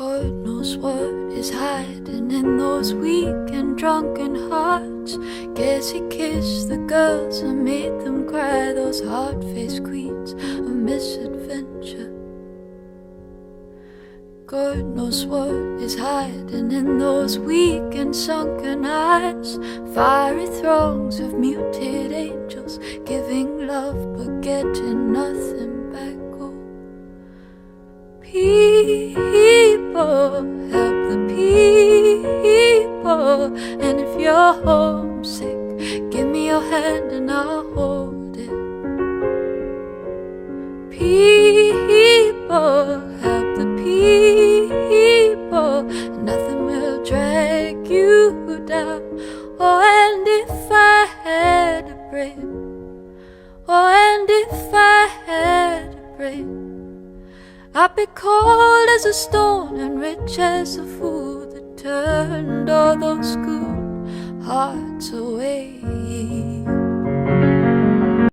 God knows what is hiding in those weak and drunken hearts. Guess he kissed the girls and made them cry, those hard-faced queens of misadventure. God knows what is hiding in those weak and sunken eyes. Fiery throngs of muted angels, giving love but getting nothing back. Oh, people, help the people. And if you're homesick, give me your hand and I'll hold it. People, help the people, and nothing will drag you down. Oh, and if I had a brain, oh, and if I had a brain, I'd be cold as a stone and rich as a fool that turned all those good hearts away.